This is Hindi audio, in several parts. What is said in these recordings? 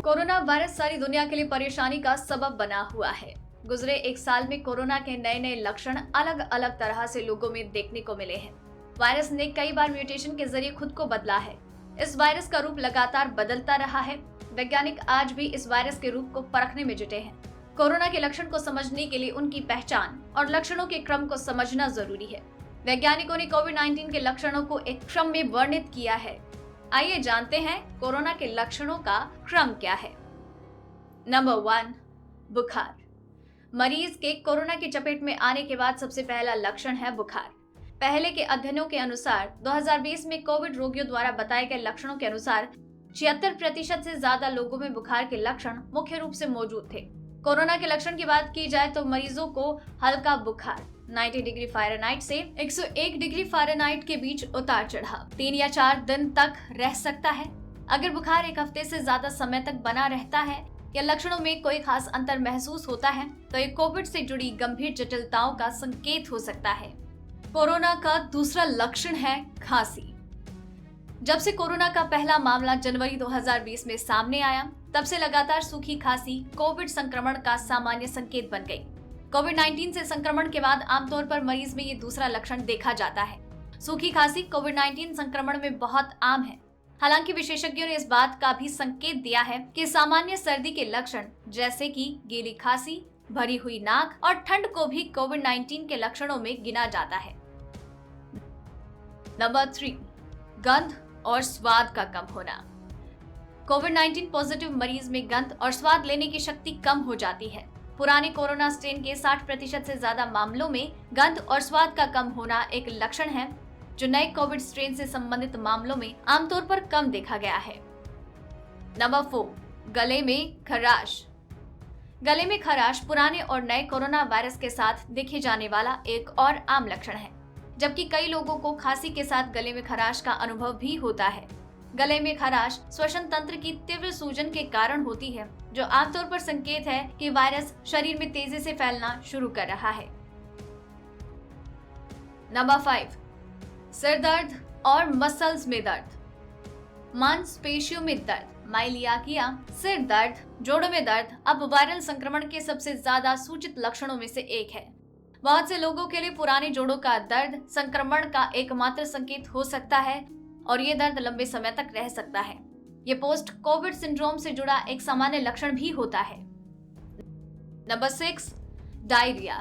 कोरोना वायरस सारी दुनिया के लिए परेशानी का सबब बना हुआ है। गुजरे एक साल में कोरोना के नए नए लक्षण अलग अलग तरह से लोगों में देखने को मिले हैं। वायरस ने कई बार म्यूटेशन के जरिए खुद को बदला है। इस वायरस का रूप लगातार बदलता रहा है। वैज्ञानिक आज भी इस वायरस के रूप को परखने में जुटे हैं। कोरोना के लक्षण को समझने के लिए उनकी पहचान और लक्षणों के क्रम को समझना जरूरी है। वैज्ञानिकों ने कोविड-19 के लक्षणों को एक क्रम में वर्णित किया है। आइए जानते हैं कोरोना के लक्षणों का क्रम क्या है। नंबर 1, बुखार। मरीज के कोरोना की चपेट में आने के बाद सबसे पहला लक्षण है बुखार। पहले के अध्ययनों के अनुसार 2020 में कोविड रोगियों द्वारा बताए गए लक्षणों के अनुसार 76% से ज्यादा लोगों में बुखार के लक्षण मुख्य रूप से मौजूद थे। कोरोना के लक्षण की बात की जाए तो मरीजों को हल्का बुखार 90 डिग्री फ़ारेनहाइट से 101 डिग्री फ़ारेनहाइट के बीच उतार चढ़ाव 3 या 4 दिन तक रह सकता है। अगर बुखार एक हफ्ते से ज्यादा समय तक बना रहता है या लक्षणों में कोई खास अंतर महसूस होता है तो ये कोविड से जुड़ी गंभीर जटिलताओं का संकेत हो सकता है। कोरोना का दूसरा लक्षण है खांसी। जब से कोरोना का पहला मामला जनवरी 2020 में सामने आया, तब से लगातार सूखी खांसी कोविड संक्रमण का सामान्य संकेत बन गई। कोविड-19 से संक्रमण के बाद आमतौर पर मरीज में ये दूसरा लक्षण देखा जाता है। सूखी खांसी कोविड-19 संक्रमण में बहुत आम है। हालांकि विशेषज्ञों ने इस बात का भी संकेत दिया है कि सामान्य सर्दी के लक्षण जैसे कि गीली खांसी, भरी हुई नाक और ठंड को भी कोविड-19 के लक्षणों में गिना जाता है। नंबर 3, गंध और स्वाद का कम होना। कोविड-19 पॉजिटिव मरीज में गंध और स्वाद लेने की शक्ति कम हो जाती है। पुराने कोरोना स्ट्रेन के 60% से ज्यादा मामलों में गंध और स्वाद का कम होना एक लक्षण है जो नए कोविड स्ट्रेन से संबंधित मामलों में आमतौर पर कम देखा गया है। नंबर 4, गले में खराश। गले में खराश पुराने और नए कोरोना वायरस के साथ देखे जाने वाला एक और आम लक्षण है, जबकि कई लोगों को खांसी के साथ गले में खराश का अनुभव भी होता है। गले में खराश श्वसन तंत्र की तीव्र सूजन के कारण होती है, जो आमतौर पर संकेत है कि वायरस शरीर में तेजी से फैलना शुरू कर रहा है। नंबर 5, सिर दर्द और मसल्स में दर्द। मांसपेशियों में दर्द, माइलियाकिया, सिर दर्द, जोड़ों में दर्द अब वायरल संक्रमण के सबसे ज्यादा सूचित लक्षणों में से एक है। बहुत से लोगों के लिए पुराने जोड़ों का दर्द संक्रमण का एकमात्र संकेत हो सकता है और ये दर्द लंबे समय तक रह सकता है। ये पोस्ट कोविड सिंड्रोम से जुड़ा एक सामान्य लक्षण भी होता है। Number 6, diarrhoea.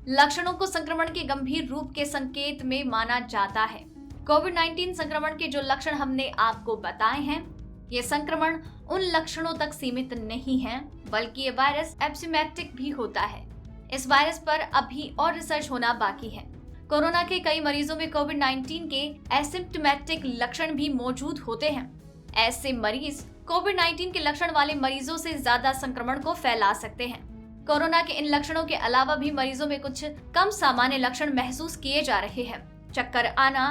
लक्षणों को संक्रमण के गंभीर रूप के संकेत में माना जाता है। कोविड-19 संक्रमण के जो लक्षण हमने आपको बताए हैं, ये संक्रमण उन लक्षणों तक सीमित नहीं है, बल्कि ये वायरस एसिम्प्टोमेटिक भी होता है। इस वायरस पर अभी और रिसर्च होना बाकी है। कोरोना के कई मरीजों में कोविड-19 के एसिम्प्टोमेटिक लक्षण भी मौजूद होते हैं। ऐसे मरीज कोविड-19 के लक्षण वाले मरीजों से ज्यादा संक्रमण को फैला सकते हैं। कोरोना के इन लक्षणों के अलावा भी मरीजों में कुछ कम सामान्य लक्षण महसूस किए जा रहे हैं। चक्कर आना,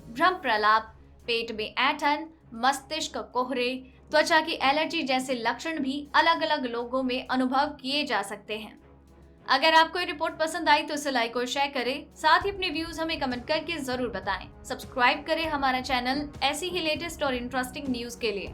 भ्रम प्रलाप, पेट में ऐंठन, मस्तिष्क कोहरे, त्वचा की एलर्जी जैसे लक्षण भी अलग अलग लोगों में अनुभव किए जा सकते हैं। अगर आपको ये रिपोर्ट पसंद आई तो इसे लाइक और शेयर करें। साथ ही अपने व्यूज हमें कमेंट करके जरूर बताएं। सब्सक्राइब करें हमारा चैनल ऐसी ही लेटेस्ट और इंटरेस्टिंग न्यूज के लिए।